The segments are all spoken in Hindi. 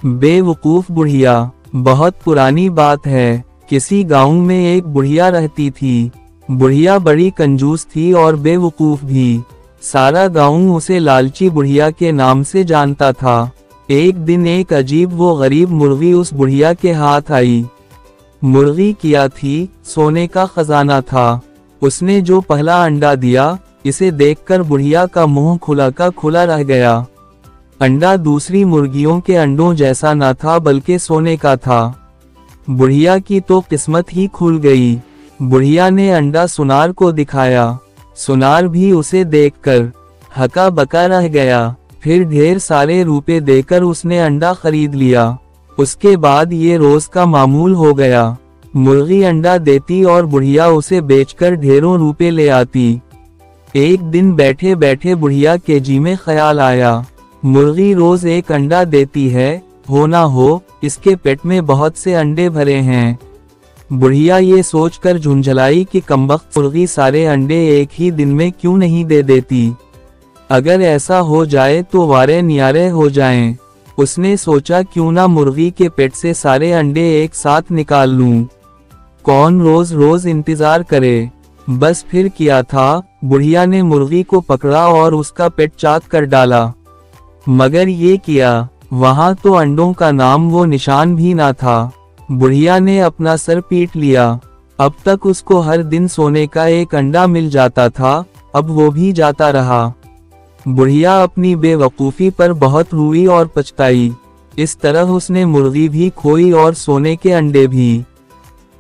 बेवकूफ बुढ़िया। बहुत पुरानी बात है। किसी गांव में एक बुढ़िया रहती थी। बुढ़िया बड़ी कंजूस थी और बेवकूफ भी। सारा गांव उसे लालची बुढ़िया के नाम से जानता था। एक दिन एक अजीब वो गरीब मुर्गी उस बुढ़िया के हाथ आई। मुर्गी क्या थी? सोने का खजाना था। उसने जो पहला अंडा दिया, इसे देखकर बुढ़िया का मुंह खुला का खुला रह गया। अंडा दूसरी मुर्गियों के अंडों जैसा न था, बल्कि सोने का था। बुढ़िया की तो किस्मत ही खुल गई। बुढ़िया ने अंडा सुनार को दिखाया। सुनार भी उसे देखकर हका बका रह गया। फिर ढेर सारे रुपए देकर उसने अंडा खरीद लिया। उसके बाद ये रोज का मामूल हो गया। मुर्गी अंडा देती और बुढ़िया उसे बेचकर ढेरों रुपए ले आती। एक दिन बैठे बैठे बुढ़िया के जी में ख्याल आया, मुर्गी रोज एक अंडा देती है, हो ना हो इसके पेट में बहुत से अंडे भरे हैं। बुढ़िया ये सोचकर झुंझलाई कि कमबख्त मुर्गी सारे अंडे एक ही दिन में क्यों नहीं दे देती। अगर ऐसा हो जाए तो वारे नियारे हो जाएं। उसने सोचा क्यों ना मुर्गी के पेट से सारे अंडे एक साथ निकाल लूं। कौन रोज रोज इंतजार करे। बस फिर किया था, बुढ़िया ने मुर्गी को पकड़ा और उसका पेट चाक कर डाला। मगर ये किया, वहां तो अंडों का नाम वो निशान भी ना था। बुढ़िया ने अपना सर पीट लिया। अब तक उसको हर दिन सोने का एक अंडा मिल जाता था, अब वो भी जाता रहा। बुढ़िया अपनी बेवकूफ़ी पर बहुत रोई और पछताई। इस तरह उसने मुर्गी भी खोई और सोने के अंडे भी।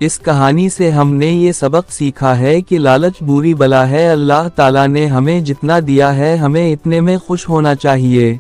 इस कहानी से हमने ये सबक सीखा है कि लालच बुरी बला है। अल्लाह ताला ने हमें जितना दिया है, हमें इतने में खुश होना चाहिए।